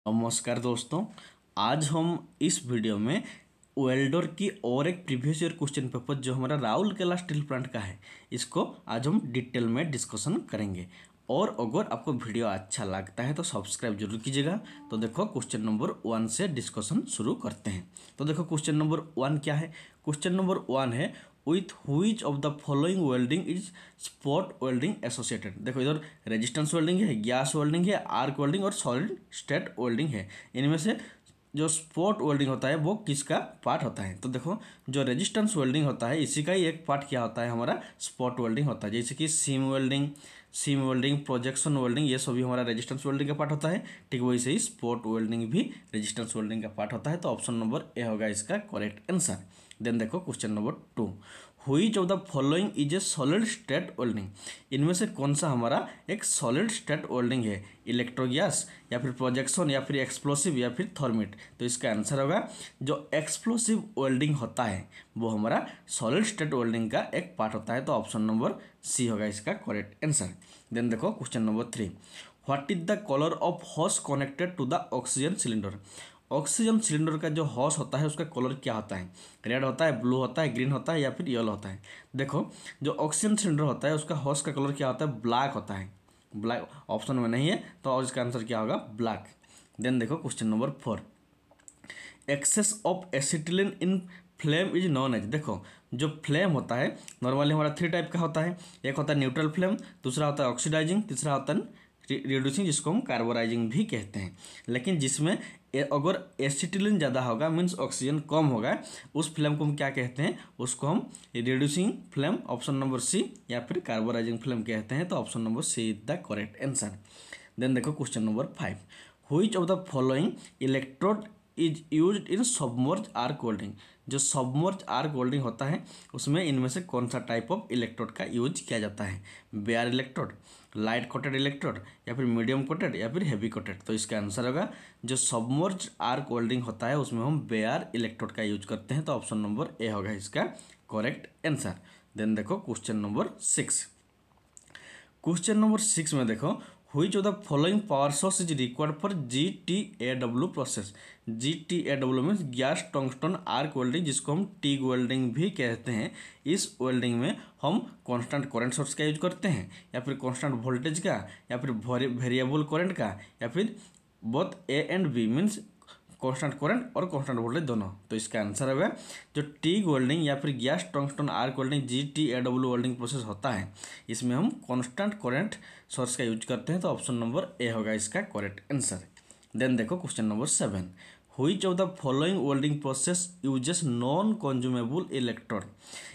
नमस्कार दोस्तों, आज हम इस वीडियो में वेल्डर की और एक प्रीवियस ईयर क्वेश्चन पेपर जो हमारा राउरकेला स्टील प्लांट का है, इसको आज हम डिटेल में डिस्कशन करेंगे। और अगर आपको वीडियो अच्छा लगता है तो सब्सक्राइब जरूर कीजिएगा। तो देखो क्वेश्चन नंबर 1 से डिस्कशन शुरू करते हैं। तो देखो क्वेश्चन नंबर 1 क्या है। क्वेश्चन नंबर 1 है with which of the following welding is spot welding associated. देखो इधर रेजिस्टेंस वेल्डिंग है, गैस वेल्डिंग है, आर्क वेल्डिंग और सॉलिड स्टेट वेल्डिंग है। इनमें से जो स्पॉट वेल्डिंग होता है वो किसका पार्ट होता है। तो देखो जो रेजिस्टेंस वेल्डिंग होता है इसी का ही एक पार्ट क्या होता है, हमारा स्पॉट वेल्डिंग होता है। जैसे कि सीम वेल्डिंग, प्रोजेक्शन वेल्डिंग, ये सभी हमारा रेजिस्टेंस वेल्डिंग का पार्ट होता है। ठीक वैसे ही स्पॉट वेल्डिंग भी रेजिस्टेंस वेल्डिंग का पार्ट होता है। तो ऑप्शन नंबर ए होगा इसका करेक्ट आंसर। देन देखो question number 2, which of the following is A solid state welding. इनमें से कौन सा हमारा एक सॉलिड स्टेट वेल्डिंग है, इलेक्ट्रो गैस या फिर प्रोजेक्शन या फिर एक्सप्लोसिव या फिर थर्मिट। तो इसका आंसर होगा जो एक्सप्लोसिव वेल्डिंग होता है वो हमारा सॉलिड स्टेट वेल्डिंग का एक पार्ट होता है। तो ऑप्शन नंबर सी होगा इसका करेक्ट आंसर। देन देखो question number 3, what is the colour of hose connected to the oxygen cylinder. Oxygen cylinder का जो हॉस होता है उसका कलर क्या होता है, रेड होता है, ब्लू होता है, ग्रीन होता है या फिर येलो होता है। देखो जो ऑक्सीजन सिलेंडर होता है उसका हॉस का कलर क्या होता है, ब्लैक होता है। ब्लैक ऑप्शन में नहीं है तो इसका आंसर क्या होगा, ब्लैक। देन देखो question number 4, excess of acetylene in flame is known as. देखो जो फ्लेम होता है नॉर्मली हमारा 3 टाइप का होता है। एक होता है न्यूट्रल फ्लेम, दूसरा होता है ऑक्सीडाइजिंग, तीसरा होता है रिड्यूसिंग जिसको हम कार्बोराइजिंग भी कहते हैं। लेकिन जिसमें अगर एसिटिलीन ज़्यादा होगा मीन्स ऑक्सीजन कम होगा, उस फ्लेम को हम क्या कहते हैं, उसको हम reducing flame option number C या फिर कार्बोराइजिंग फ्लेम कहते हैं। तो option number C is the correct answer. Then देखो question number 5, which of the following electrode is used in submerge arc welding. जो सबमर्ज आर्क वेल्डिंग होता है उसमें इनमें से कौन सा टाइप ऑफ इलेक्ट्रोड का यूज किया जाता है, bare electrode, light coated electrode या फिर मीडियम कोटेड या फिर हेवी कोटेड। तो इसका आंसर होगा जो सबमर्ज आर्क वेल्डिंग होता है उसमें हम बेयर इलेक्ट्रोड का यूज करते हैं। तो ऑप्शन नंबर ए होगा इसका करेक्ट आंसर। देन देखो क्वेश्चन नंबर 6, क्वेश्चन नंबर 6 में देखो which of the following power source is required for GTAW process. GTAW means gas tungsten arc welding जिसको हम टिग वेल्डिंग भी कहते हैं। इस वेल्डिंग में हम कांस्टेंट करंट सोर्स का यूज करते हैं या फिर कांस्टेंट वोल्टेज का या फिर वेरिएबल करंट का या फिर both A and B means constant current और कांस्टेंट वोल्टेज दोनों। तो इसका आंसर होगा जो टिग वेल्डिंग या फिर gas tungsten arc welding GTAW welding process होता है इसमें हम कांस्टेंट करंट सोर्स का यूज करते हैं। तो ऑप्शन नंबर ए होगा इसका करेक्ट आंसर। देन देखो question number 7, which of the following welding process uses non consumable electrode.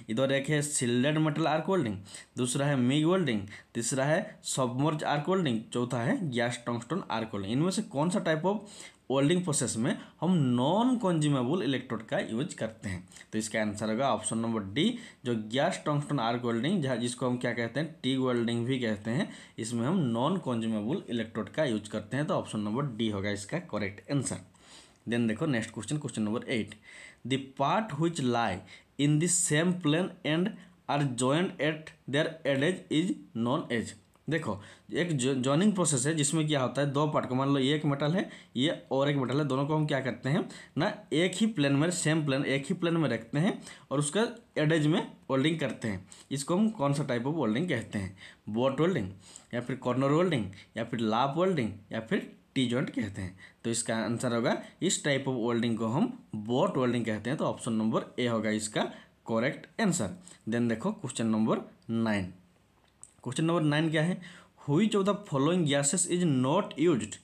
इधर एक है शिल्डेड मेटल आर्क वेल्डिंग, दूसरा है मिग वेल्डिंग, तीसरा है सबमर्ज आर्क वेल्डिंग, चौथा है गैस टंगस्टन आर्क वेल्डिंग। इनमें से कौन सा टाइप ऑफ वेल्डिंग प्रोसेस में हम नॉन कंज्यूमेबल इलेक्ट्रोड का यूज करते हैं। तो इसका आंसर होगा ऑप्शन नंबर डी जो गैस टंगस्टन आर्क वेल्डिंग जिसको हम क्या कहते हैं, टिग वेल्डिंग भी कहते हैं। इसमें हम नॉन कंज्यूमेबल इलेक्ट्रोड का यूज करते हैं। तो ऑप्शन नंबर डी होगा इसका करेक्ट आंसर। देन देखो next question, question number 8, the part which lie in the same plane and are joint at their edges is known as. देखो एक joining process है जिसमें क्या होता है, दो पार्ट को मान लो ये एक मेटल है ये और एक मेटल है, दोनों को हम क्या करते हैं ना, एक ही प्लेन में सेम प्लेन एक ही प्लेन में रखते हैं और उसका एडेज में वेल्डिंग करते हैं। इसको हम कौन सा टाइप ऑफ वेल्डिंग कहते हैं, बोट वेल्डिंग या फिर कॉर्नर वेल्डिंग या फिर लाप वेल्डिंग या फिर टी जॉइंट कहते हैं। तो इसका आंसर होगा इस टाइप ऑफ वेल्डिंग को हम बोट वेल्डिंग कहते हैं। तो ऑप्शन नंबर ए होगा इसका करेक्ट आंसर। देन देखो क्वेश्चन नंबर 9, क्वेश्चन नंबर 9 क्या है, which of the following gases is not used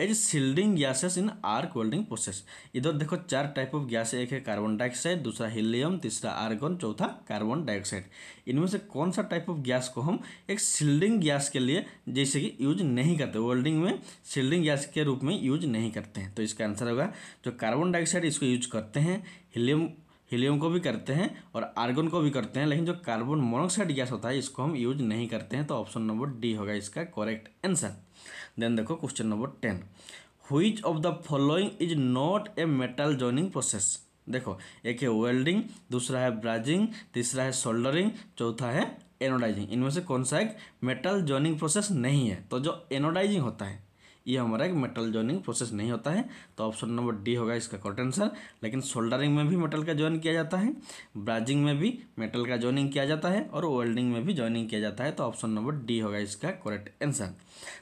as shielding gases in arc welding process. इधर देखो 4 टाइप ऑफ गैस है, एक है कार्बन डाइऑक्साइड, दूसरा हीलियम, तीसरा आर्गन, चौथा कार्बन डाइऑक्साइड। इनमें से कौन सा टाइप ऑफ गैस को हम एक शिल्डिंग गैस के लिए जैसे कि यूज नहीं करते, वेल्डिंग में शिल्डिंग गैस के रूप में यूज नहीं करते हैं। तो इसका आंसर होगा जो कार्बन डाइऑक्साइड इसको यूज करते हैं, हीलियम को भी करते हैं और आर्गन को भी करते हैं, लेकिन जो कार्बन मोनोऑक्साइड गैस होता है इसको हम यूज नहीं करते हैं। तो ऑप्शन नंबर डी होगा इसका करेक्ट आंसर। देन देखो question number 10, which of the following is not a metal joining process. देखो एक है वेल्डिंग, दूसरा है ब्राजिंग, तीसरा है सोल्डरिंग, चौथा है एनोडाइजिंग। इनमें से कौन सा एक मेटल जॉइनिंग प्रोसेस नहीं है। तो जो एनोडाइजिंग होता है ये हमारा एक मेटल जॉइनिंग प्रोसेस नहीं होता है, तो ऑप्शन नंबर डी होगा इसका करेक्ट आंसर। लेकिन सोल्डरिंग में भी मेटल का जॉइन किया जाता है, ब्राजिंग में भी मेटल का जॉइनिंग किया जाता है और वेल्डिंग में भी जॉइनिंग किया जाता है, तो ऑप्शन नंबर डी होगा इसका करेक्ट आंसर।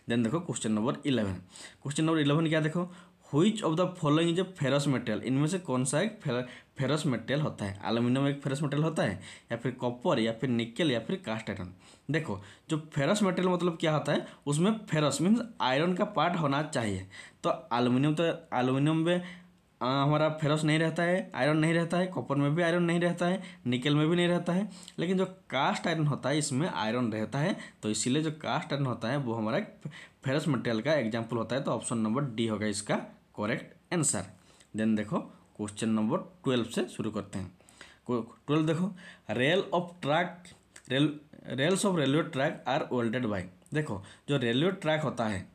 देन देखो क्वेश्चन नंबर 11। क्वेश्चन नंबर 11 क्या देखो, which of the following is A ferrous material, इनमें से कौन सा एक फेरस मेटेरियल होता है। एल्यूमिनियम एक फेरस मेटेरियल होता है, या फिर कॉपर, या फिर निकेल, या फिर कास्ट आयरन। देखो जो फेरस मेटेरियल मतलब क्या होता है, उसमें फेरस मीन्स आयरन का पार्ट होना चाहिए। तो एल्यूमिनियम में हमारा फेरस नहीं रहता है, आयरन नहीं रहता है, कॉपर में भी आयरन नहीं रहता है, निकेल में भी नहीं रहता है। लेकिन जो कास्ट आयरन होता है इसमें आयरन रहता है, तो इसीलिए जो कास्ट आयरन होता है वो हमारा फेरस मटेरियल का एग्जाम्पल होता है, तो ऑप्शन नंबर डी होगा इसका करेक्ट आंसर। देन देखो क्वेश्चन नंबर 12 से शुरू करते हैं। 12 देखो, rails of railway track are welded by. देखो जो रेलवे ट्रैक होता है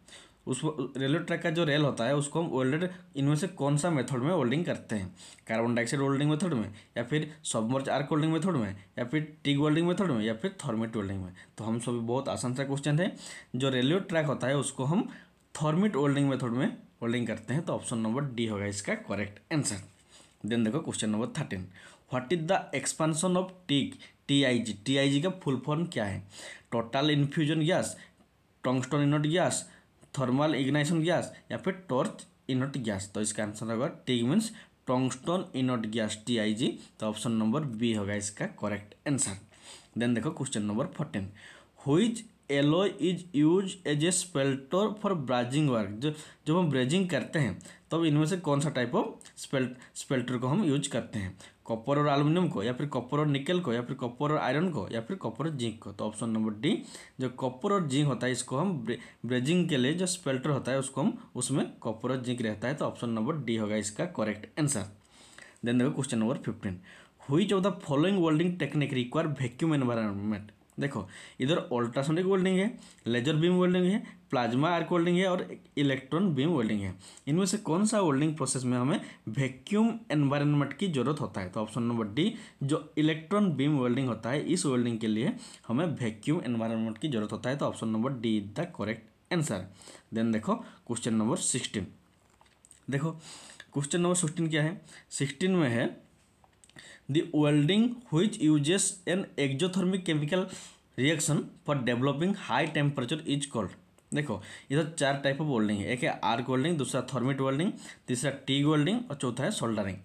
उस रेलवे ट्रैक का जो रेल होता है उसको हम वेल्डेड, इनमें से कौन सा मेथड में वेल्डिंग करते हैं, कार्बन डाइऑक्साइड वेल्डिंग मेथड में, या फिर सबमर्ज आर्क वेल्डिंग मेथड में, या फिर टिग वेल्डिंग मेथड में, या फिर थर्मिट वेल्डिंग में। तो हम सभी बहुत आसान सा क्वेश्चन है, जो रेलवे ट्रैक होता है उसको हम थर्मिट वेल्डिंग मेथड में वेल्डिंग करते हैं, तो ऑप्शन नंबर डी होगा इसका करेक्ट आंसर। देन देखो question number 13, what is the expansion of TIG. TIG का फुल फॉर्म क्या है, total infusion gas, tungsten inert gas, thermal ignition gas, या फिर टॉर्च इनर्ट गैस। तो इसका आंसर होगा TIG means tungsten inert gas TIG, तो ऑप्शन नंबर बी होगा इसका करेक्ट आंसर। देन देखो question number 14, which alloy is use as a spelter for brazing work. जब हम ब्रेजिंग करते हैं तब इनमें से कौन सा टाइप ऑफ स्पेल्टर को हम यूज करते हैं, कॉपर और एल्यूमिनियम को, या फिर कॉपर और निकेल को, या फिर कॉपर और आयरन को, या फिर कॉपर और जिंक को। तो ऑप्शन नंबर डी, जो कॉपर और जिंक होता है इसको हम ब्रेजिंग के लिए जो स्पेल्टर होता है उसको हम उसमें कॉपर और जिंक रहता है, तो ऑप्शन नंबर डी होगा इसका करेक्ट आंसर। देन देखो question number 15, which of the following welding technique require vacuum environment. देखो इधर अल्ट्रासोनिक वेल्डिंग है, लेजर बीम वेल्डिंग है, प्लाज्मा आर्क वेल्डिंग है और इलेक्ट्रॉन बीम वेल्डिंग है। इनमें से कौन सा वेल्डिंग प्रोसेस में हमें वैक्यूम एनवायरनमेंट की जरूरत होता है, तो ऑप्शन नंबर डी, जो इलेक्ट्रॉन बीम वेल्डिंग होता है इस वेल्डिंग के लिए हमें वैक्यूम एनवायरनमेंट की जरूरत होता है, तो option number D is the correct answer. Then देखो क्वेश्चन नंबर 16। देखो क्वेश्चन नंबर 16 क्या है, 16 में है the welding which uses an exothermic chemical reaction for developing high temperature is called। देखो इधर 4 टाइप ऑफ वेल्डिंग है, एक है आर्क वेल्डिंग, दूसरा थर्मिट वेल्डिंग, तीसरा टिग वेल्डिंग और चौथा है सोल्डरिंग।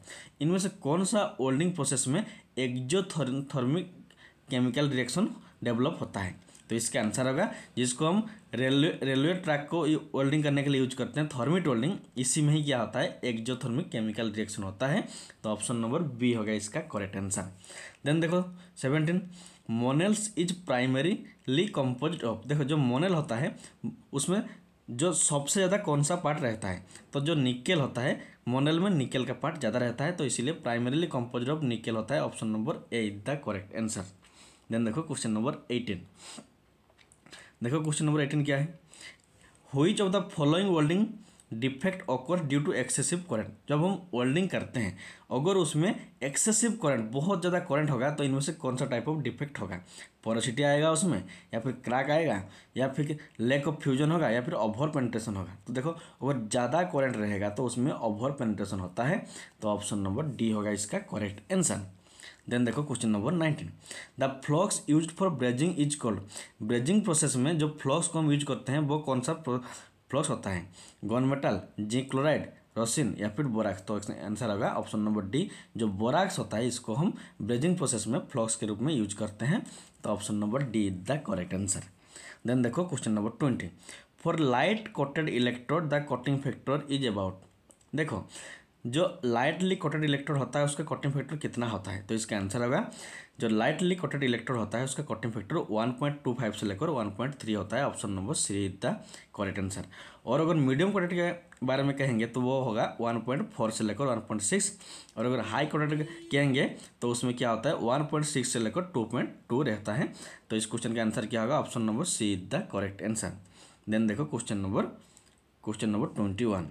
इनमें से कौन सा वेल्डिंग प्रोसेस में एक्जोथर्मिक केमिकल रिएक्शन डेवलप होता है, तो इसका आंसर होगा जिसको हम रेलवे ट्रैक को वेल्डिंग करने के लिए यूज करते हैं थर्मिट वेल्डिंग, इसी में ही क्या होता है एक्जोथर्मिक केमिकल रिएक्शन होता है, तो ऑप्शन नंबर बी होगा इसका करेक्ट आंसर। देन देखो 17, मोनेल्स इज प्राइमरीली कंपोज्ड ऑफ। देखो जो मोनेल होता है उसमें जो सबसे ज़्यादा कौन सा पार्ट रहता है, तो जो निकेल होता है मोनेल में निकेल का पार्ट ज़्यादा रहता है, तो इसीलिए प्राइमरीली कंपोज्ड ऑफ निकेल होता है, option number A is the correct answer. Then देखो क्वेश्चन नंबर 18। देखो क्वेश्चन नंबर 18 क्या है, which of the following welding defect occur due to excessive current. जब हम वेल्डिंग करते हैं अगर उसमें एक्सेसिव करंट, बहुत ज़्यादा करंट होगा, तो इनमें से कौन सा टाइप ऑफ डिफेक्ट होगा, पोरोसिटी आएगा उसमें, या फिर क्रैक आएगा, या फिर लैक ऑफ फ्यूजन होगा, या फिर ओवर पेनिट्रेशन होगा। तो देखो अगर ज़्यादा करंट रहेगा तो उसमें ओवर पेनिट्रेशन होता है, तो ऑप्शन नंबर डी होगा इसका करेक्ट आंसर। देन देखो question number 19, the flux used for brazing is called. Brazing process में जो फ्लक्स को हम यूज करते हैं वो कौन सा फ्लक्स होता है, gun metal, zinc chloride, rosin, या फिर बोराक्स। तो आंसर होगा ऑप्शन नंबर डी, जो बोराक्स होता है इसको हम ब्रेजिंग प्रोसेस में फ्लक्स के रूप में यूज करते हैं, तो option number D is the correct answer. Then देखो question number 20, for light coated electrode the cutting factor is about. देखो जो लाइटली कोटेड इलेक्ट्रोड होता है उसका कटिंग फैक्टर कितना होता है, तो इसका आंसर होगा जो लाइटली कोटेड इलेक्ट्रोड होता है उसका कटिंग फैक्टर 1.25 से लेकर 1.3 होता है, option number C is the correct answer. और अगर मीडियम कोटेड के बारे में कहेंगे तो वो होगा 1.4 से लेकर 1.6, और अगर हाई कोटेड कहेंगे तो उसमें क्या होता है 1.6 से लेकर 2.2 रहता है, तो इस क्वेश्चन का आंसर क्या होगा, option number C is the correct answer. Then देखो question number 21,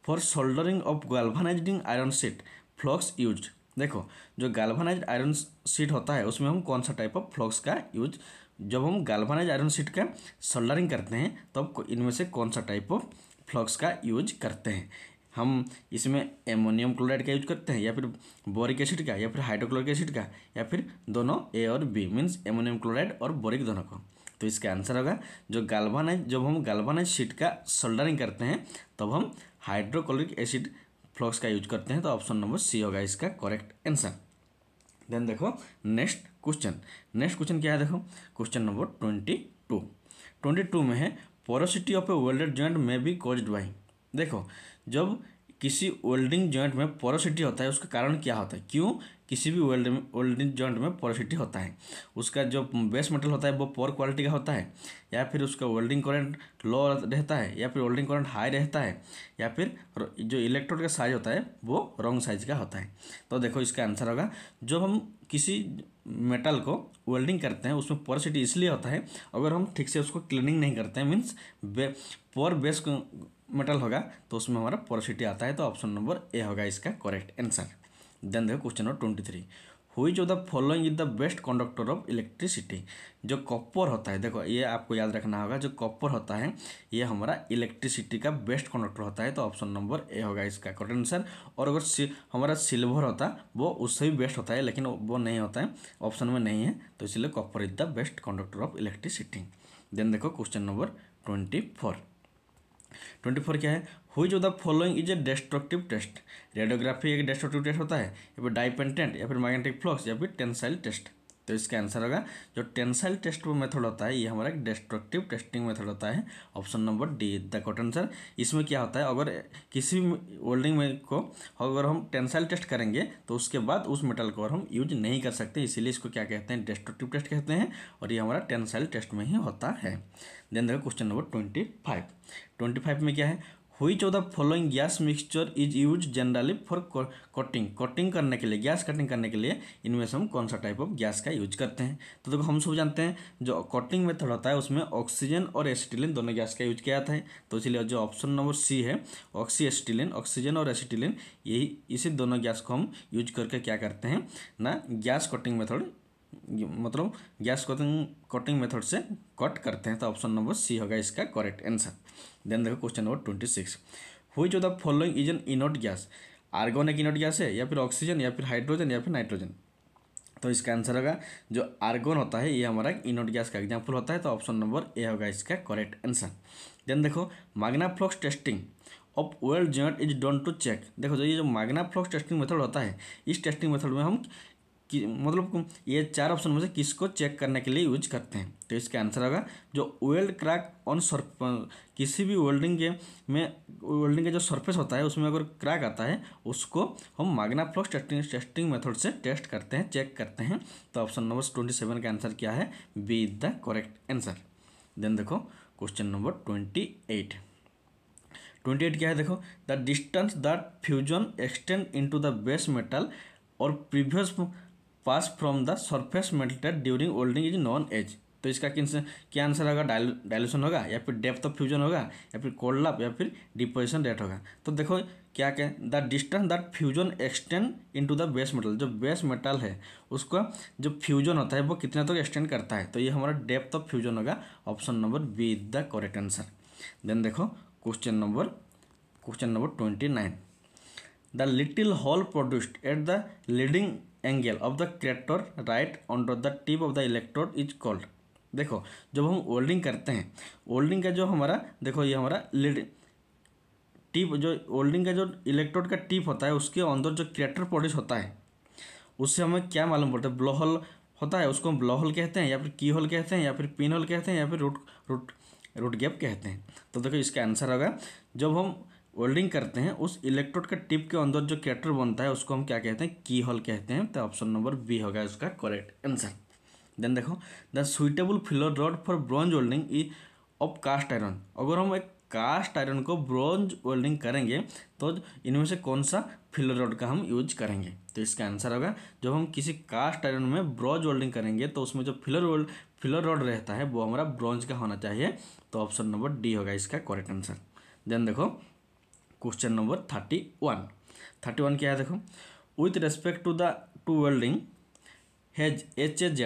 for soldering of galvanizing iron sheet flux use. देखो जो गैल्वेनाइज्ड आयरन शीट होता है उसमें हम कौन सा टाइप ऑफ फ्लक्स का यूज, जब हम गैल्वेनाइज्ड आयरन शीट का सोल्डरिंग करते हैं तब इनमें से कौन सा टाइप ऑफ फ्लक्स का यूज करते हैं। हम इसमें एमोनियम क्लोराइड का यूज करते हैं, या फिर बोरिक एसिड का, या फिर हाइड्रोक्लोरिक एसिड का, या फिर दोनों ए और बी, मीन्स एमोनियम क्लोराइड और बोरिक दोनों को। तो इसका आंसर होगा जो गाल्वानाइज, जब हम गाल्वानाइज शीट का सोल्डरिंग करते हैं तब हम हाइड्रोक्लोरिक एसिड फ्लक्स का यूज करते हैं। तो ऑप्शन नंबर सी होगा इसका करेक्ट आंसर। देन देखो नेक्स्ट क्वेश्चन क्या है, देखो क्वेश्चन नंबर 22 में है porosity of A welded joint में बी कॉज्ड बाय। देखो जब किसी वेल्डिंग जॉइंट में पोरोसिटी होता है उसका कारण क्या होता है, क्यों किसी भी वेल्डिंग जॉइंट में पोरोसिटी होता है, उसका जो बेस मेटल होता है वो पोर क्वालिटी का होता है, या फिर उसका वेल्डिंग करंट लो रहता है, या फिर वेल्डिंग करंट हाई रहता है, या फिर जो इलेक्ट्रोड का साइज होता है वो रॉन्ग साइज का होता है। तो देखो इसका आंसर होगा जब हम किसी मेटल को वेल्डिंग करते हैं उसमें पोरोसिटी इसलिए होता है अगर हम ठीक से उसको क्लीनिंग नहीं करते हैं, मीन्स पोर बेस मेटल होगा तो उसमें हमारा पोरोसिटी आता है। तो ऑप्शन नंबर ए होगा इसका करेक्ट आंसर। देन देखो question number 23, which of the following is the best conductor of electricity. जो कॉपर होता है, देखो ये आपको याद रखना होगा, जो कॉपर होता है ये हमारा इलेक्ट्रिसिटी का बेस्ट कंडक्टर होता है। तो ऑप्शन नंबर ए होगा इसका करेक्ट आंसर। और अगर हमारा सिल्वर होता वो उससे भी बेस्ट होता है, लेकिन वो नहीं होता है, ऑप्शन में नहीं है, तो इसलिए copper is the best conductor of electricity. Then देखो क्वेश्चन नंबर 24 क्या है, which of the following is a destructive test. Radiography एक डिस्ट्रक्टिव टेस्ट होता है, या फिर डाइपेंटेंट, या फिर मैग्नेटिक फ्लक्स, या फिर टेंसाइल टेस्ट। तो इसका आंसर होगा जो टेंसाइल टेस्ट मेथड होता है ये हमारा एक डिस्ट्रक्टिव टेस्टिंग मेथड होता है। Option number D is the correct answer. इसमें क्या होता है, अगर किसी भी वेल्डिंग में को अगर हम टेंसाइल टेस्ट करेंगे तो उसके बाद उस मेटल को हम यूज नहीं कर सकते, इसीलिए इसको क्या कहते हैं, डिस्ट्रक्टिव टेस्ट कहते हैं, और ये हमारा टेंसाइल टेस्ट में ही होता है। देन देखो क्वेश्चन नंबर 25 में क्या है, which of the following gas mixture is use generally for cutting करने के लिए, गैस कटिंग करने के लिए इनमें से हम कौन सा टाइप ऑफ गैस का यूज करते हैं। तो देखो हम सब जानते हैं जो कटिंग मेथड होता है उसमें ऑक्सीजन और एसिटिलीन दोनों गैस का यूज किया जाता है। तो इसलिए जो ऑप्शन नंबर सी है ऑक्सीजन और एसिटिलीन, यही इसी दोनों गैस को हम यूज करके क्या करते हैं ना, गैस कटिंग मेथड, मतलब गैस कटिंग मेथड से कट करते हैं। तो ऑप्शन नंबर सी होगा इसका करेक्ट आंसर। देन देखो question number 26, which of the following is an inert gas. Argon एक इनर्ट गैस है, या फिर ऑक्सीजन, या फिर हाइड्रोजन, या फिर नाइट्रोजन। तो इसका आंसर होगा जो आर्गन होता है ये हमारा इनर्ट गैस का एग्जाम्पल होता है। तो ऑप्शन नंबर ए होगा इसका करेक्ट आंसर। देन देखो magna flux testing of weld joint is done to check. देखो ये जो मैग्ना फ्लक्स टेस्टिंग मेथड होता है, इस टेस्टिंग मेथड में हम मतलब ये 4 ऑप्शन में से किसको चेक करने के लिए यूज करते हैं। तो इसका आंसर होगा जो वेल्ड क्रैक ऑन किसी भी वेल्डिंग के जो सरफेस होता है उसमें अगर क्रैक आता है उसको हम मैग्ना फ्लक्स टेस्टिंग मेथड से टेस्ट करते हैं, चेक करते हैं। तो ऑप्शन नंबर 27 का आंसर क्या है, B is the correct answer. Then देखो क्वेश्चन नंबर 28 क्या है, देखो the distance that fusion extend into the base metal और previous pass from the surface melted during welding is known as. तो इसका क्या आंसर होगा, डायल्यूशन होगा, या फिर डेप्थ ऑफ फ्यूजन होगा, या फिर कोल्ड, या फिर डिपोजिशन रेट होगा। तो देखो क्या the distance that fusion extend into the base metal, जो बेस मेटल है उसका जो फ्यूजन होता है वो कितना तक एक्सटेंड करता है। तो ये हमारा डेप्थ ऑफ फ्यूजन होगा। Option number B is the correct answer. Then देखो question number 29, the little hole produced at the leading angle of the crater right on the tip of the electrode is called. देखो जब हम welding करते हैं, welding का जो हमारा देखो ये हमारा लीड टिप, जो वेल्डिंग का जो इलेक्ट्रोड का टिप होता है उसके अंदर जो क्रेटर प्रोड्यूस होता है उससे हमें क्या मालूम पड़ता है, ब्लो होल होता है, उसको हम ब्लो होल कहते हैं, या फिर की होल कहते हैं, या फिर पिन होल कहते हैं, या फिर रूट गैप कहते हैं। तो देखो इसका आंसर होगा जब हम वेल्डिंग करते हैं उस इलेक्ट्रोड का टिप के अंदर जो क्रेटर बनता है उसको हम क्या कहते हैं, की होल कहते हैं। तो ऑप्शन नंबर बी होगा इसका करेक्ट आंसर। देन देखो the suitable filler rod for bronze welding is of cast iron. अगर हम एक कास्ट आयरन को ब्रॉन्ज वेल्डिंग करेंगे तो इनमें से कौन सा फिलर रॉड का हम यूज करेंगे। तो इसका आंसर होगा जब हम किसी कास्ट आयरन में ब्रॉन्ज वेल्डिंग करेंगे तो उसमें जो फिलर रॉड रहता है वो हमारा ब्रॉन्ज का होना चाहिए। तो ऑप्शन नंबर डी होगा इसका करेक्ट आंसर। देन देखो क्वेश्चन नंबर 31 क्या है, देखो with respect to welding has HAZ,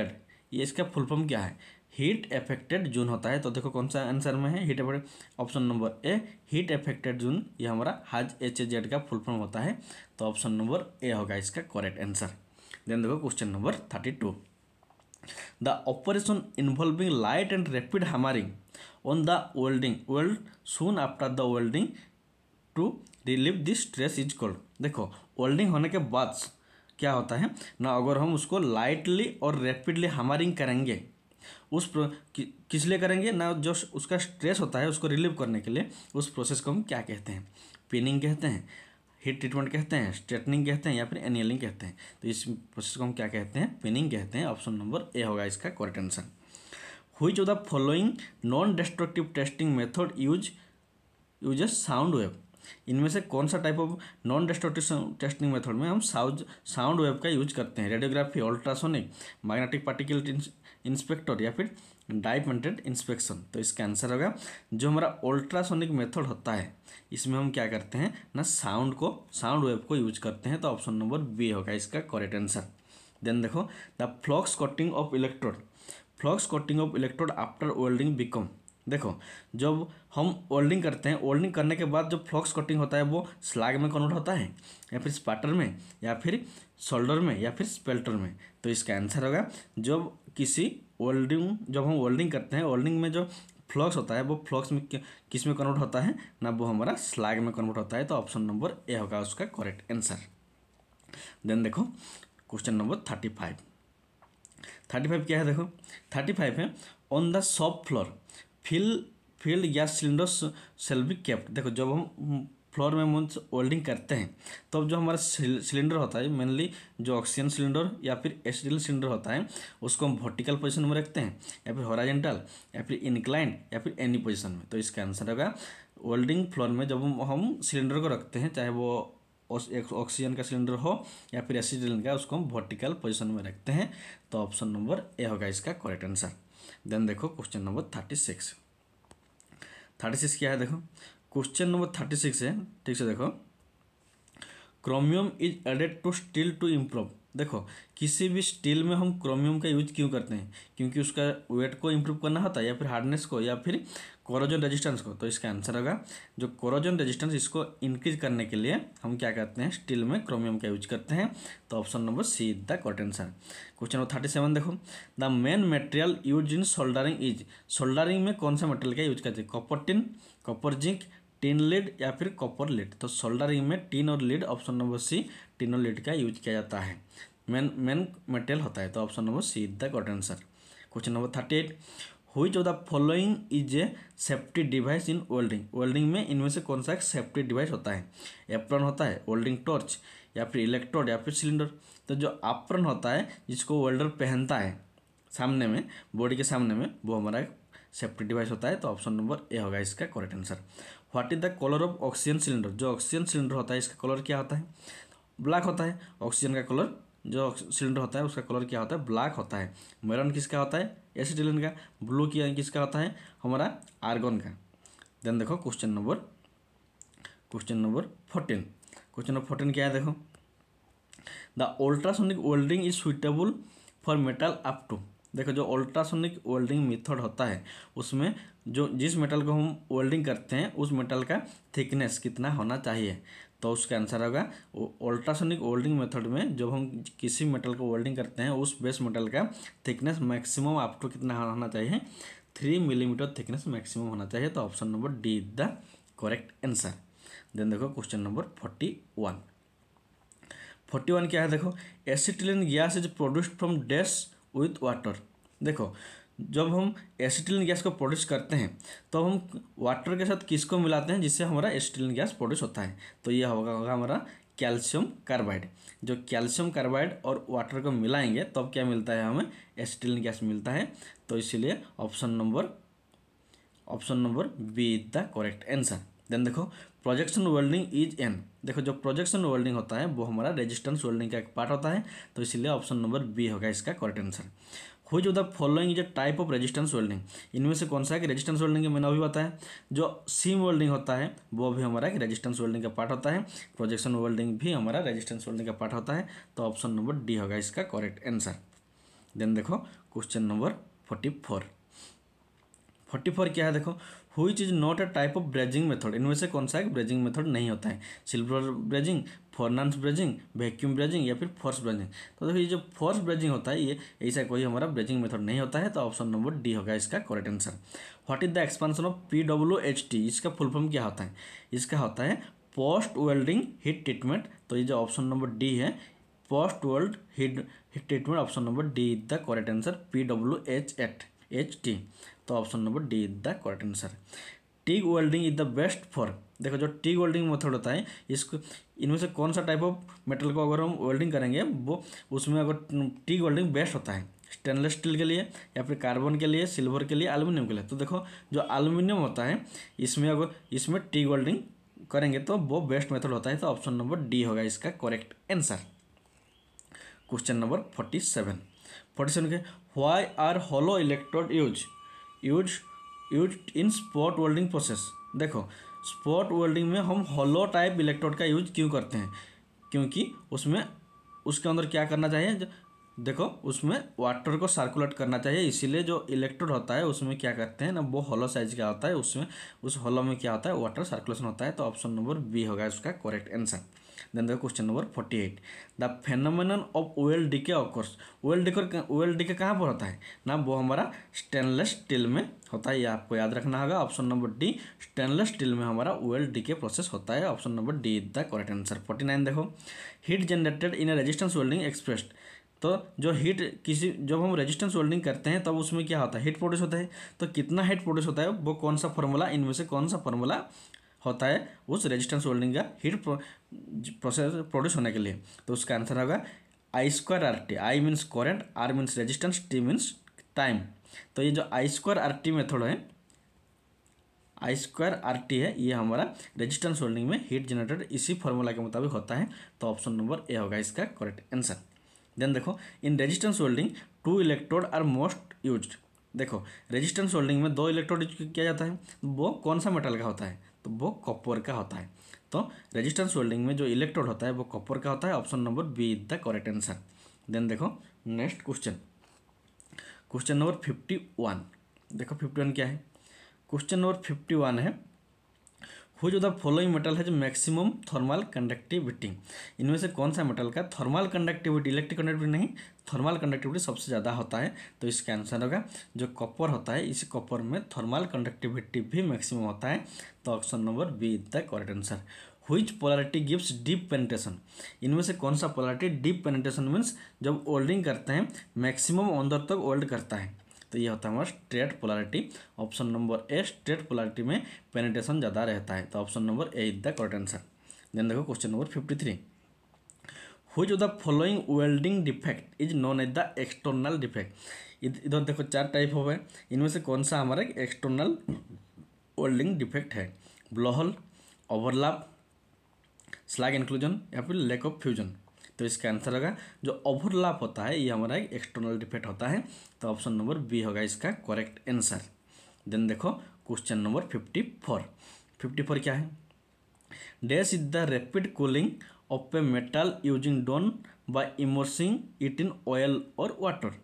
ये इसका फुल फॉर्म क्या है, हीट अफेक्टेड जोन होता है। तो देखो कौन सा आंसर में है हीट अफेक्टेड, ऑप्शन नंबर ए हीट अफेक्टेड जोन, ये हमारा HAZ का फुल फॉर्म होता है। तो ऑप्शन नंबर ए होगा इसका करेक्ट आंसर। देन देखो question number 32, the operation involving light and rapid hammering on the weld soon after the welding to relieve this stress is called. देखो welding होने के बाद क्या होता है ना, अगर हम उसको लाइटली और रैपिडली हैमरिंग करेंगे किस लिए करेंगे ना, जो उसका स्ट्रेस होता है उसको रिलीव करने के लिए, उस प्रोसेस को हम क्या कहते हैं, पिनिंग कहते हैं, हीट ट्रीटमेंट कहते हैं, स्ट्रेटनिंग कहते हैं, या फिर एनियलिंग कहते हैं। तो इस प्रोसेस को हम क्या कहते हैं, पिनिंग कहते हैं। ऑप्शन नंबर ए होगा इसका correct answer. Which of the following non destructive testing method uses sound wave. इनमें से कौन सा type of non destructive testing method में हम साउंड वेव का यूज करते हैं, radiography, ultrasonic, magnetic particle inspector, या फिर डाइमेंटेड इंस्पेक्शन। तो इसका आंसर होगा जो हमारा अल्ट्रासोनिक मेथड होता है, इसमें हम क्या करते हैं ना, साउंड वेव को यूज करते हैं। तो ऑप्शन नंबर बी होगा इसका करेक्ट आंसर। देन देखो the flux cutting of electrode after welding become. देखो जब हम वेल्डिंग करते हैं, वेल्डिंग करने के बाद जो फ्लक्स कटिंग होता है वो स्लैग में कन्वर्ट होता है, या फिर स्पाटर में, या फिर सोल्डर में, या फिर स्पेल्टर में। तो इसका आंसर होगा जब हम वेल्डिंग करते हैं, वेल्डिंग में जो फ्लक्स होता है वो फ्लक्स में किस में कन्वर्ट होता है ना, वो हमारा स्लैग में कन्वर्ट होता है। तो ऑप्शन नंबर ए होगा उसका करेक्ट आंसर। देन देखो क्वेश्चन नंबर 35 क्या है, देखो 35 है on the shop floor field gas cylinders shall be kept. देखो जब हम फ्लोर में वेल्डिंग करते हैं तो जो हमारा सिलेंडर होता है, मेनली जो ऑक्सीजन सिलेंडर या फिर एसिटिल सिलेंडर होता है, उसको हम वर्टिकल पोजीशन में रखते हैं, या फिर हॉरिजॉन्टल, या फिर इंक्लाइंड, या फिर एनी पोजीशन में। तो इसका आंसर होगा वेल्डिंग फ्लोर में जब हम सिलेंडर को रखते हैं, चाहे वो ऑक्सीजन का सिलेंडर हो या फिर एसिटिल का, उसको हम वर्टिकल पोजीशन में रखते हैं। तो ऑप्शन नंबर ए होगा इसका करेक्ट आंसर। देन देखो क्वेश्चन नंबर 36 क्या है, देखो क्वेश्चन नंबर 36 है, ठीक से देखो, chromium is added to steel to improve. देखो किसी भी स्टील में हम क्रोमियम का यूज क्यों करते हैं, क्योंकि उसका वेट को इम्प्रूव करना होता है, या फिर हार्डनेस को, या फिर कोरोजन रेजिस्टेंस को। तो इसका आंसर होगा जो कोरोजन रेजिस्टेंस, इसको इंक्रीज करने के लिए हम क्या करते हैं, स्टील में क्रोमियम का यूज करते हैं। तो option number C the correct answer. Question number 37 देखो, the main material use in soldering is. Soldering में कौन सा मटेरियल का यूज करते हैं, copper tin, copper zinc, tin lead, या फिर कॉपर लीड। तो सोल्डरिंग में टिन और lead, option number C tin और लीड का यूज किया जाता है, मेन मटेरियल होता है। तो option number C the correct answer. Question number 38, which of the following is A safety device in welding. Welding में इनमें से कौन सा एक सेफ्टी डिवाइस होता है, एप्रन होता है, वेल्डिंग टॉर्च, या फिर इलेक्ट्रोड, या फिर सिलेंडर। तो जो एप्रन होता है जिसको वेल्डर पहनता है सामने में, बॉडी के सामने में, वो हमारा एक सेफ्टी डिवाइस होता है। तो ऑप्शन नंबर ए होगा इसका correct answer. What is the colour of oxygen cylinder. जो ऑक्सीजन सिलेंडर होता है इसका कलर क्या होता है, ब्लैक होता है। ऑक्सीजन का कलर, जो सिलेंडर होता है उसका कलर क्या होता है, ब्लैक होता है। मैरून किसका होता है, एसिटिलीन का। ब्लू किसका होता है, हमारा आर्गन का। देन देखो क्वेश्चन नंबर 14। क्वेश्चन नंबर 14 क्या है, देखो, the ultrasonic welding is suitable for metal up to. देखो जो अल्ट्रासोनिक वेल्डिंग मेथड होता है उसमें जो जिस मेटल को हम वेल्डिंग करते हैं उस मेटल का थिकनेस कितना होना चाहिए। तो उसका आंसर होगा अल्ट्रासोनिक वेल्डिंग मेथड में जब हम किसी मेटल को वेल्डिंग करते हैं उस बेस मेटल का थिकनेस मैक्सिमम अप टू कितना होना चाहिए, 3 मिलीमीटर थिकनेस मैक्सिमम होना चाहिए। तो option number D is the correct answer. Then देखो क्वेश्चन नंबर 41 क्या है, देखो, acetylene gas is produced from dash with water. देखो जब हम एसिटिलीन गैस को प्रोड्यूस करते हैं तो हम वाटर के साथ किसको मिलाते हैं जिससे हमारा एसिटिलीन गैस प्रोड्यूस होता है। तो ये होगा हमारा कैल्शियम कार्बाइड। जो कैल्शियम कार्बाइड और वाटर को मिलाएंगे तो अब क्या मिलता है, हमें एसिटिलीन गैस मिलता है। तो इसीलिए option number B is the correct answer. Then देखो प्रोजेक्शन वेल्डिंग इज एन। देखो जो प्रोजेक्शन वेल्डिंग होता है वो हमारा रेजिस्टेंस वेल्डिंग का एक पार्ट होता है। तो इसीलिए ऑप्शन नंबर बी होगा इसका correct answer. Which of the following is a type of resistance welding. इनमें से कौन सा है कि रेजिस्टेंस वेल्डिंग के मैंने अभी बताया, जो सीम वेल्डिंग होता है वो भी हमारा एक रेजिस्टेंस वेल्डिंग का पार्ट होता है, प्रोजेक्शन वेल्डिंग भी हमारा रेजिस्टेंस वेल्डिंग का पार्ट होता है। तो ऑप्शन नंबर डी होगा इसका करेक्ट आंसर। देन देखो क्वेश्चन नंबर 44। 44 क्या है देखो, which is not a type of brazing method, इनमें से कौन सा एक ब्रेजिंग मेथड नहीं होता है, silver brazing, furnace brazing, vacuum brazing या फिर फोर्स ब्रेजिंग। तो देखो ये जो फोर्स ब्रेजिंग होता है ये ऐसा कोई हमारा ब्रेजिंग मेथड नहीं होता है, तो ऑप्शन नंबर डी होगा इसका correct answer. What is the expansion of PWHT, इसका फुल फॉर्म क्या होता है, इसका होता है पोस्ट वेल्डिंग हीट ट्रीटमेंट। तो ये जो ऑप्शन नंबर डी है post weld heat treatment, option number D is the correct answer, PWHT। तो option number D is the correct answer. TIG welding is the best for, देखो जो TIG welding method होता है इसको, इनमें से कौन सा टाइप ऑफ मेटल को अगर हम वेल्डिंग करेंगे वो उसमें अगर टिग वेल्डिंग बेस्ट होता है, स्टेनलेस स्टील के लिए या फिर कार्बन के लिए, सिल्वर के लिए, एल्यूमिनियम के लिए। तो देखो जो एल्यूमिनियम होता है इसमें अगर इसमें टिग वेल्डिंग करेंगे तो वो बेस्ट मेथड होता है, तो ऑप्शन नंबर डी होगा इसका करेक्ट आंसर। क्वेश्चन नंबर 47 के why are hollow electrode use in spot welding process. देखो स्पॉट वेल्डिंग में हम हॉलो टाइप इलेक्ट्रोड का यूज क्यों करते हैं, क्योंकि उसमें उसके अंदर क्या करना चाहिए, देखो उसमें वाटर को सर्कुलेट करना चाहिए, इसीलिए जो इलेक्ट्रोड होता है उसमें क्या करते हैं ना वो हॉलो साइज का होता है, उसमें उस हॉलो में क्या होता है वाटर सर्कुलेशन होता है, तो ऑप्शन नंबर बी होगा उसका करेक्ट आंसर। देन देखो question number 48 the phenomenon of weld decay occurs, weld decay कहाँ पर होता है ना, वो हमारा स्टेनलेस स्टील में होता है, ये आपको याद रखना होगा, option number D stainless steel में हमारा ओयल डीके प्रोसेस होता है, option number D is the correct answer. 49 देखो heat generated in A resistance welding expressed, तो जो हीट किसी जब हम रेजिस्टेंस वेल्डिंग करते हैं तब उसमें क्या होता है हीट प्रोड्यूस होता है, तो कितना हीट प्रोड्यूस होता है वो कौन सा फॉर्मूला, इनमें से कौन सा फॉर्मूला होता है उस रेजिस्टेंस वेल्डिंग का हीट प्रोसेस प्रोड्यूस होने के लिए, तो उसका आंसर होगा I²RT। I means current, R means resistance, T means time. तो ये जो I²RT मेथड है, I²RT है, ये हमारा रेजिस्टेंस वेल्डिंग में हीट जनरेटेड इसी फॉर्मूला के मुताबिक होता है, तो ऑप्शन नंबर ए होगा इसका करेक्ट आंसर। देन देखो in resistance welding 2 electrode are most used, देखो रेजिस्टेंस वेल्डिंग में 2 इलेक्ट्रोड किया जाता है, वो कौन सा मेटल का होता है, तो वो कॉपर का होता है, तो रेजिस्टेंस वेल्डिंग में जो इलेक्ट्रोड होता है वो कॉपर का होता है, option number B is the correct answer. Then देखो नेक्स्ट क्वेश्चन नंबर 51, देखो 51 क्या है, क्वेश्चन नंबर 51 है हुई जो द फॉलोइंग मेटल है जो मैक्सिमम थर्मल कंडक्टिविटी, इनमें से कौन सा मेटल का थर्मल कंडक्टिविटी, इलेक्ट्रिक कंडक्टिविटी नहीं, थर्मल कंडक्टिविटी सबसे ज़्यादा होता है, तो इसका आंसर होगा जो कॉपर होता है, इस कॉपर में थर्मल कंडक्टिविटी भी मैक्सिमम होता है, तो option number B is the correct answer. Which polarity gives deep penetration, इनमें से कौन सा पोलैरिटी डीप पेनिट्रेशन मीन्स जब वेल्डिंग करते हैं मैक्सिमम अंदर तक वेल्ड करता है, तो ये होता है हमारा straight polarity, option number A straight polarity में पेनिट्रेशन ज़्यादा रहता है, तो option number A is the correct answer. Then देखो question number 53 which of the following welding defect is known as the external defect, इधर देखो 4 टाइप हो गए, इनमें से कौन सा हमारा एक्सटर्नल वेल्डिंग डिफेक्ट है, ब्लोहोल, ओवरलैप, स्लैग इंक्लूजन या फिर लैक ऑफ फ्यूजन, तो इसका आंसर होगा जो ओवरलैप होता है ये हमारा एक एक्सटर्नल डिफेक्ट होता है, तो ऑप्शन नंबर बी होगा इसका करेक्ट आंसर। देन देखो क्वेश्चन नंबर 54 क्या है, dash is the rapid cooling of a metal using done by immersing it in oil और वाटर।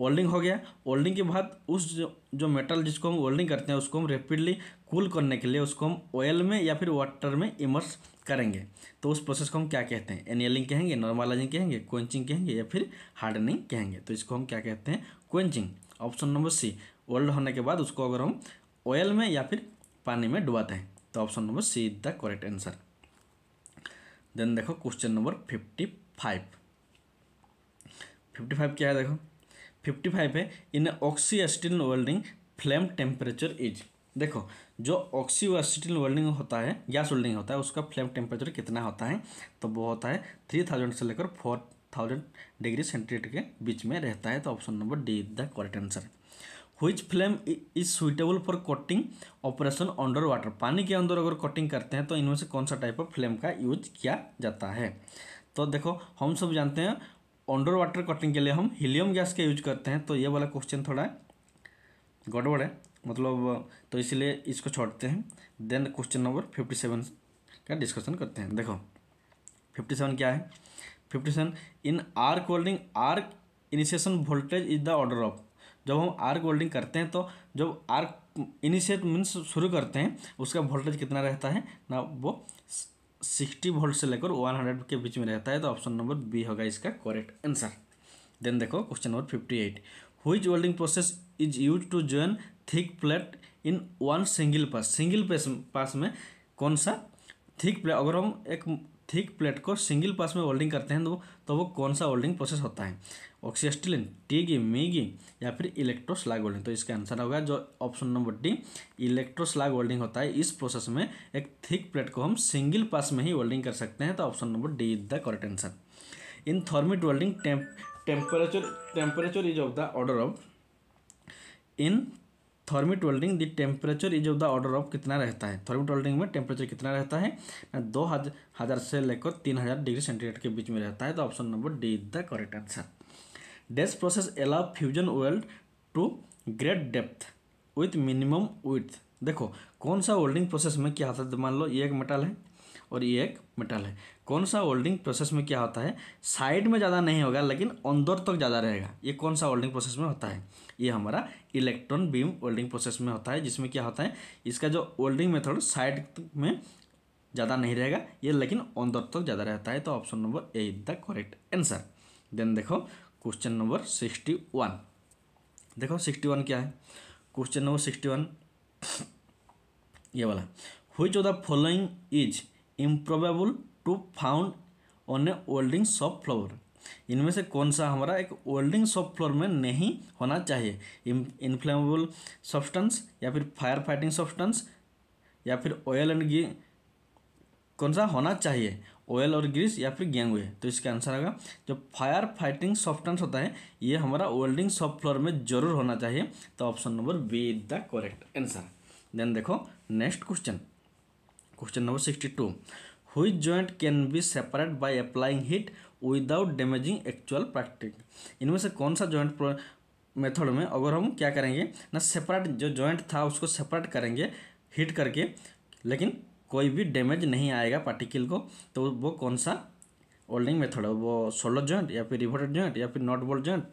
वेल्डिंग हो गया, वेल्डिंग के बाद उस जो मेटल जिसको हम वेल्डिंग करते हैं उसको हम रैपिडली कूल करने के लिए उसको हम ऑयल में या फिर वाटर में इमर्स करेंगे, तो उस प्रोसेस को हम क्या कहते हैं, एनियलिंग कहेंगे, नॉर्मलाइजिंग कहेंगे, क्वेंचिंग कहेंगे या फिर हार्डनिंग कहेंगे, तो इसको हम क्या कहते हैं quenching, option number C. Weld होने के बाद उसको अगर हम ऑयल में या फिर पानी में डुबाते हैं, तो option number C is the correct answer. Then देखो क्वेश्चन नंबर 55 क्या है, देखो 55 है in oxy acetyl welding flame temperature is, देखो जो ऑक्सी एसिटिल वेल्डिंग होता है, गैस वेल्डिंग होता है, उसका फ्लेम टेम्परेचर कितना होता है, तो वो होता है 3000 से लेकर 4000 डिग्री सेंटीग्रेड के बीच में रहता है, तो option number D is the correct answer. Which flame is suitable for coating operation under water, पानी के अंदर अगर कोटिंग करते हैं तो इनमें से कौन सा टाइप ऑफ फ्लेम का यूज किया जाता है, तो देखो हम सब जानते हैं अंडर वाटर कोटिंग के लिए हम हीलियम गैस का यूज करते हैं, तो ये वाला क्वेश्चन थोड़ा गड़बड़ है मतलब, तो इसलिए इसको छोड़ते हैं। देन क्वेश्चन नंबर 57 का डिस्कशन करते हैं। देखो 57 क्या है, 57 in arc welding arc initiation voltage is the order of, जब हम आर्क वेल्डिंग करते हैं तो जब आर्क इनिशिएट मीन्स शुरू करते हैं उसका वोल्टेज कितना रहता है ना, वो 60 वोल्ट से लेकर 100 के बीच में रहता है। तो ऑप्शन नंबर बी होगा इसका करेक्ट आंसर। देन देखो question number 58, which welding process is use to join thick plate in one single pass. Single pass में कौन सा थिक प्लेट, अगर हम एक थिक प्लेट को सिंगल पास में वेल्डिंग करते हैं तो वो कौन सा वेल्डिंग प्रोसेस होता है, ऑक्सीस्टिलिन, टीगी, मीगी या फिर इलेक्ट्रोस्लैग वेल्डिंग। तो इसका आंसर होगा जो ऑप्शन नंबर डी, इलेक्ट्रोस्लैग वेल्डिंग होता है। इस प्रोसेस में एक थिक प्लेट को हम सिंगल पास में ही वेल्डिंग कर सकते हैं। तो option number D is the correct answer. In thermit welding temperature is of the order of, in thermit welding the temperature is of the order of कितना रहता है, थर्मिट वेल्डिंग में temperature कितना रहता है, 2000 से लेकर 3000 डिग्री सेंटीग्रेड के बीच में रहता है। तो option number D is the correct answer. Dash process allow fusion weld to great depth with minimum width. देखो कौन सा वेल्डिंग प्रोसेस में क्या होता है, तो मान लो ये एक मेटल है और ये एक मेटल है, कौन सा वेल्डिंग प्रोसेस में क्या होता है, साइड में ज़्यादा नहीं होगा लेकिन अंदर तक ज़्यादा रहेगा। ये कौन सा वेल्डिंग प्रोसेस में होता है, ये हमारा इलेक्ट्रॉन बीम वेल्डिंग प्रोसेस में होता है, जिसमें क्या होता है इसका जो वेल्डिंग मेथड साइड में ज़्यादा नहीं रहेगा ये, लेकिन अंदर तक ज़्यादा रहता है। तो option number A is the correct answer. Then देखो क्वेश्चन नंबर 61, देखो 61 क्या है, क्वेश्चन नंबर 61 ये वाला, which of the following is improbable to found on a welding shop floor. इनमें से कौन सा हमारा एक वेल्डिंग शॉप फ्लोर में नहीं होना चाहिए, इनफ्लेमेबल सब्सटेंस या फिर फायर फाइटिंग सब्सटेंस या फिर ऑयल एंड घी, कौन सा होना चाहिए, ऑयल और ग्रीस या फिर गैंगवे। तो इसका आंसर होगा जो फायर फाइटिंग सब्सटेंस होता है ये हमारा वेल्डिंग शॉप फ्लोर में जरूर होना चाहिए। तो option number B is the correct answer. Then देखो next question, question number 62, which joint can be separate by applying heat without damaging actual practice. इनमें से कौन सा जॉइंट मेथड में अगर हम क्या करेंगे ना, सेपरेट जो जॉइंट था उसको सेपरेट करेंगे हीट करके, लेकिन कोई भी डैमेज नहीं आएगा पार्टिकल को, तो वो कौन सा वेल्डिंग मेथड है, वो सोल्डर जॉइंट या फिर रिवेटेड जॉइंट या फिर नॉट बोल्ट जॉइंट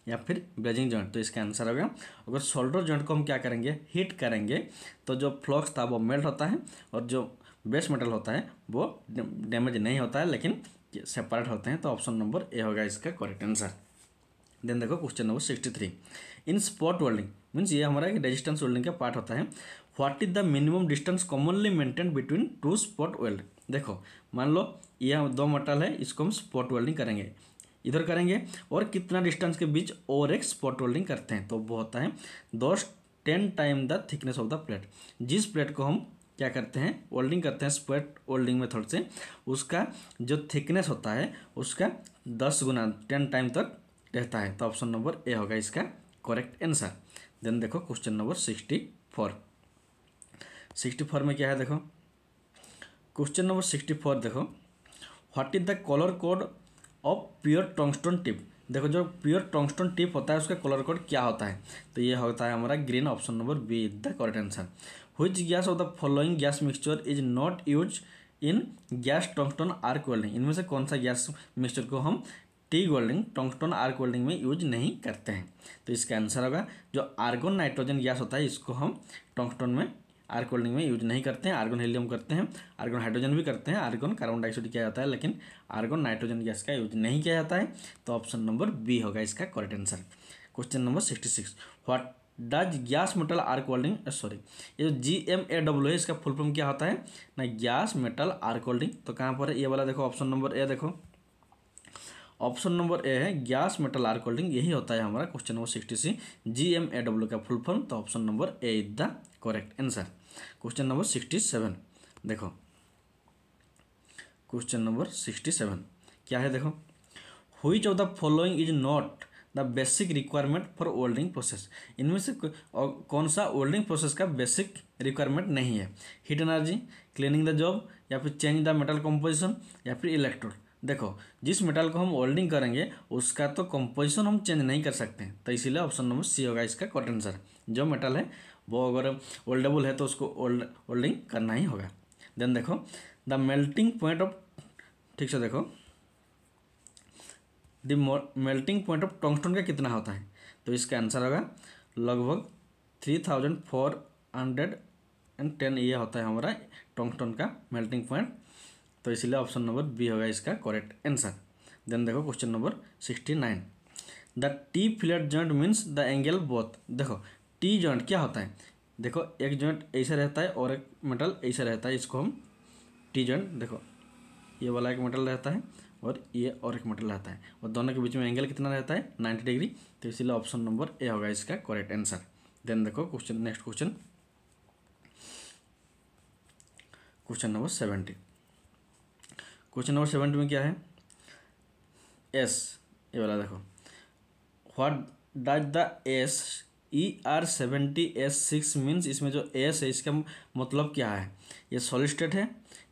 या फिर ब्रेजिंग जॉइंट। तो इसका आंसर होगा अगर सोल्डर जॉइंट को हम क्या करेंगे हीट करेंगे तो जो फ्लक्स था वो मेल्ट होता है और जो बेस मेटल होता है वो डैमेज नहीं होता है लेकिन सेपरेट होते हैं। तो ऑप्शन नंबर ए होगा इसका करेक्ट आंसर। देन देखो क्वेश्चन नंबर 63, इन स्पॉट वेल्डिंग मीन्स ये हमारा एक रेजिस्टेंस वेल्डिंग का पार्ट होता है, what is the minimum distance commonly maintain between two spot weld. देखो मान लो ये दो मेटल है, इसको हम स्पॉट वेल्डिंग करेंगे, इधर करेंगे और कितना डिस्टेंस के बीच और एक स्पॉट वेल्डिंग करते हैं, तो वो होता है 10 time the thickness of the plate. जिस प्लेट को हम क्या करते हैं वेल्डिंग करते हैं स्पॉट वेल्डिंग मेथड से, उसका जो थिकनेस होता है उसका 10 गुना 10 टाइम तक रहता है। तो ऑप्शन नंबर ए होगा इसका करेक्ट आंसर। देन देखो क्वेश्चन नंबर 64 में क्या है, देखो क्वेश्चन नंबर 64 देखो, what is the colour code of pure tungsten tip. देखो जो प्योर टंगस्टन टिप होता है उसका कलर कोड क्या होता है, तो ये होता है हमारा green. Option number B is the correct answer. Which gas of the following gas mixture is not use in gas tungsten arc welding. इनमें से कौन सा गैस मिक्सचर को हम TIG welding tungsten arc welding में यूज नहीं करते हैं, तो इसका आंसर होगा जो आर्गन नाइट्रोजन गैस होता है इसको हम टंगस्टन में आर्क वेल्डिंग में यूज नहीं करते हैं। आर्गन हीलियम करते हैं, आर्गन हाइड्रोजन भी करते हैं, आर्गन कार्बन डाइऑक्साइड किया जाता है, लेकिन आर्गन नाइट्रोजन गैस का यूज नहीं किया जाता है। तो ऑप्शन नंबर बी होगा इसका correct answer. Question number 66, what does gas metal arc welding, sorry ये जो GMAW है इसका फुल फॉर्म क्या होता है ना, गैस मेटल आर्क वेल्डिंग। तो कहाँ पर है ये वाला, देखो ऑप्शन नंबर ए, देखो ऑप्शन नंबर ए है गैस मेटल आर्क वेल्डिंग, यही होता है हमारा क्वेश्चन नंबर 66 GMAW का फुल फॉर्म। तो option number A is the correct answer. Question number 67 देखो, क्वेश्चन नंबर 67 क्या है, देखो which of the following is not the basic requirement for welding process. इनमें से कौन सा वेल्डिंग प्रोसेस का बेसिक रिक्वायरमेंट नहीं है, heat energy, cleaning the job या फिर चेंज द मेटल कंपोजिशन या फिर इलेक्ट्रोड। देखो जिस मेटल को हम वेल्डिंग करेंगे उसका तो कंपोजिशन हम चेंज नहीं कर सकते हैं, तो इसीलिए ऑप्शन नंबर सी होगा इसका करेक्ट आंसर। जो मेटल है वो अगर वेल्डेबल है तो उसको वेल्डिंग करना ही होगा। देन देखो द मेल्टिंग पॉइंट ऑफ, ठीक से देखो the melting point of tungsten का कितना होता है, तो इसका आंसर होगा लगभग 3410 ये होता है हमारा टंगस्टन का मेल्टिंग पॉइंट। तो इसलिए ऑप्शन नंबर बी होगा इसका करेक्ट आंसर। देन देखो question number 69, the T flat joint means the angle both. देखो टी जॉइंट क्या होता है, देखो एक जॉइंट ऐसे रहता है और एक मेटल ऐसे रहता है, इसको हम टी जॉइंट, देखो ये वाला एक मेटल रहता है और ये और एक मेटल रहता है और दोनों के बीच में एंगल कितना रहता है 90 डिग्री। तो इसीलिए ऑप्शन नंबर ए होगा इसका करेक्ट आंसर। देन देखो question next question number 70। Question number 70 में क्या है, एस ये वाला देखो, what does the ER70S6 means, इसमें जो एस है इसका मतलब क्या है, ये सॉलिड स्टेट है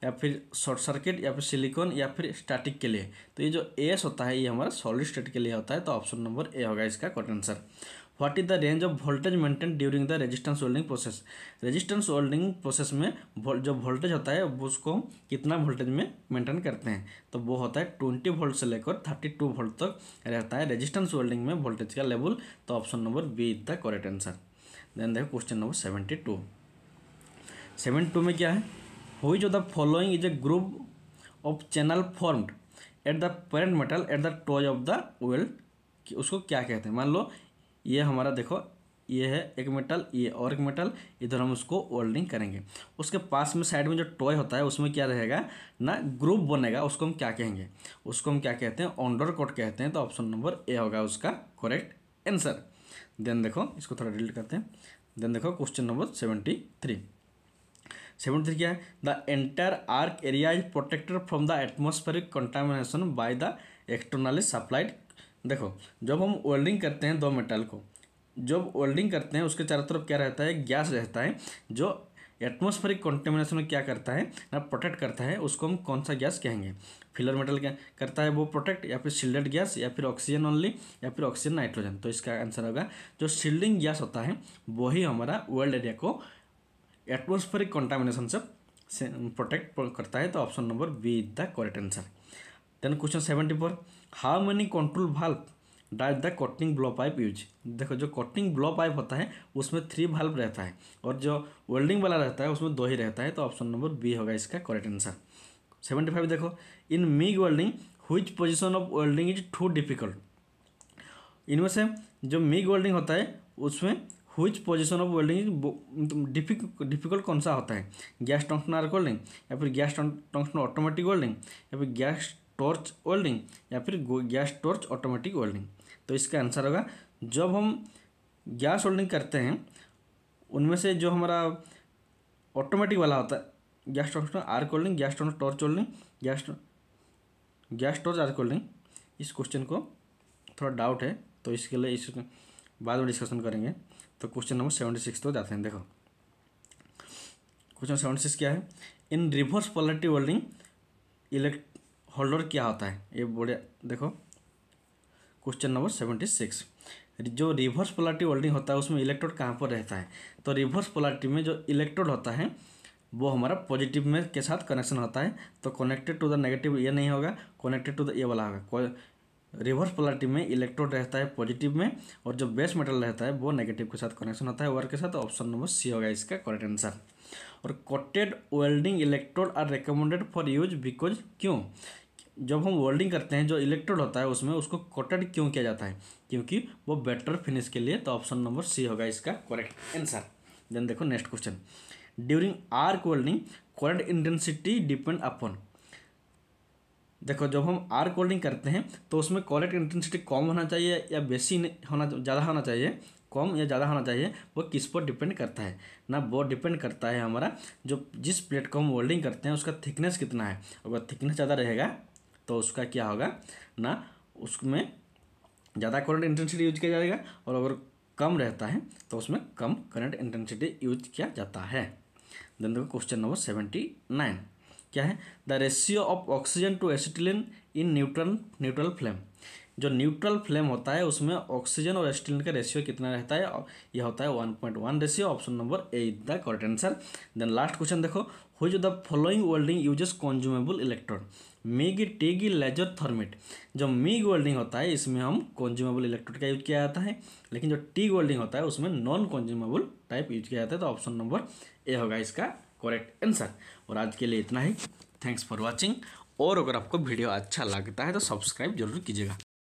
या फिर शॉर्ट सर्किट या फिर सिलिकॉन या फिर स्टैटिक के लिए। तो ये जो एस होता है ये हमारा सॉलिड स्टेट के लिए होता है। तो ऑप्शन नंबर ए होगा इसका correct answer. What is the range of voltage maintain during the resistance welding process. Resistance welding process में जो वोल्टेज होता है वो उसको हम कितना वोल्टेज में मेंटेन करते हैं, तो वो होता है 20 वोल्ट से लेकर 32 वोल्ट तक रहता है रेजिस्टेंस वेल्डिंग में वोल्टेज का लेवल। तो option number B is the correct answer. Then देखो क्वेश्चन नंबर 72 में क्या है, which of the following is a group of channel formed at the parent metal at the touch of the weld, उसको क्या कहते हैं। मान लो ये हमारा देखो ये है एक मेटल, ये और एक मेटल, इधर हम उसको वेल्डिंग करेंगे, उसके पास में साइड में जो टॉय होता है उसमें क्या रहेगा ना ग्रुप बनेगा, उसको हम क्या कहेंगे, उसको हम क्या कहते हैं अंडर कोट कहते हैं। तो ऑप्शन नंबर ए होगा उसका करेक्ट आंसर। देन देखो इसको थोड़ा डिलीट करते हैं। देन देखो क्वेश्चन नंबर 73 क्या है, the entire arc area is protected from the atmospheric contamination by the externally supplied. देखो जब हम वेल्डिंग करते हैं दो मेटल को, जब वेल्डिंग करते हैं उसके चारों तरफ क्या रहता है, गैस रहता है, जो एटमॉस्फेरिक कंटेमिनेशन में क्या करता है ना प्रोटेक्ट करता है, उसको हम कौन सा गैस कहेंगे। फिलर मेटल क्या करता है वो प्रोटेक्ट, या फिर शिल्डेड गैस, या फिर ऑक्सीजन ओनली, या फिर ऑक्सीजन नाइट्रोजन। तो इसका आंसर होगा जो शिल्डिंग गैस होता है वही हमारा वर्ल्ड एरिया को एटमॉस्फेरिक कंटामिनेशन से प्रोटेक्ट करता है। तो option number B is the correct answer. Then question 74, how many control valve does the cutting blow pipe use. देखो जो कटिंग ब्लो पाइप होता है उसमें 3 वाल्व रहता है और जो वेल्डिंग वाला रहता है उसमें 2 ही रहता है। तो ऑप्शन नंबर बी होगा इसका करेक्ट आंसर। 75 देखो, in MIG welding which position of welding is too difficult. इनमें से जो मिग वेल्डिंग होता है उसमें which position of welding difficult कौन सा होता है, गैस टंक्शन आर्क वेल्डिंग, या फिर गैस टंक्शन ऑटोमेटिक वेल्डिंग, या फिर गैस टॉर्च वेल्डिंग, या फिर गैस टॉर्च ऑटोमेटिक वेल्डिंग। तो इसका आंसर होगा जब हम गैस वेल्डिंग करते हैं उनमें से जो हमारा ऑटोमेटिक वाला होता है gas tungsten arc welding, gas torch welding, gas torch arc welding. इस क्वेश्चन को थोड़ा डाउट है तो इसके लिए इस बाद में डिस्कशन करेंगे। तो क्वेश्चन नंबर 76 तो जाते हैं। देखो क्वेश्चन 76 क्या है, in reverse polarity welding electrode holder क्या होता है, ये बोले। देखो क्वेश्चन नंबर 76, जो रिवर्स पोलैरिटी वेल्डिंग होता है उसमें इलेक्ट्रोड कहाँ पर रहता है। तो रिवर्स पोलैरिटी में जो इलेक्ट्रोड होता है वो हमारा पॉजिटिव में के साथ कनेक्शन होता है। तो कनेक्टेड टू द नेगेटिव ये नहीं होगा, कनेक्टेड टू द ये वाला होगा। रिवर्स पोलैरिटी में इलेक्ट्रोड रहता है पॉजिटिव में और जो बेस मेटल रहता है वो नेगेटिव के साथ कनेक्शन होता है वायर के साथ। ऑप्शन नंबर सी होगा इसका करेक्ट आंसर। और coated welding electrode are recommended for use because, क्यों, जब हम वेल्डिंग करते हैं जो इलेक्ट्रोड होता है उसमें उसको कोटेड क्यों किया जाता है, क्योंकि वो बेटर फिनिश के लिए। तो ऑप्शन नंबर सी होगा इसका करेक्ट आंसर। देन देखो next question, during arc welding current intensity depend upon. देखो जब हम आर्क वेल्डिंग करते हैं तो उसमें करंट इंटेंसिटी कम होना चाहिए या बेसी होना, ज़्यादा होना चाहिए, कम या ज़्यादा होना चाहिए, वो किस पर डिपेंड करता है ना, वो डिपेंड करता है हमारा जो जिस प्लेट को हम वेल्डिंग करते हैं उसका थिकनेस कितना है। अगर थिकनेस ज़्यादा रहेगा तो उसका क्या होगा ना, उसमें ज़्यादा करंट इंटेंसिटी यूज किया जाएगा, और अगर कम रहता है तो उसमें कम करंट इंटेंसिटी यूज किया जाता है। देन देखो क्वेश्चन नंबर 79 क्या है, the ratio of oxygen to acetylene in neutral flame. जो न्यूट्रल फ्लेम होता है उसमें ऑक्सीजन और एसिटिलीन का रेशियो कितना रहता है, यह होता है 1.1 ratio. Option number A is the correct answer. Then last question देखो, which of the following welding uses consumable electrode. MIG TIG laser thermit. जो मिग वेल्डिंग होता है इसमें हम कंज्यूमेबल इलेक्ट्रोड का यूज किया जाता है, लेकिन जो टिग वेल्डिंग होता है उसमें नॉन कंज्यूमेबल टाइप यूज किया जाता है। तो ऑप्शन नंबर ए होगा इसका करेक्ट आंसर। और आज के लिए इतना ही। Thanks for watching. और अगर आपको वीडियो अच्छा लगता है तो सब्सक्राइब जरूर कीजिएगा।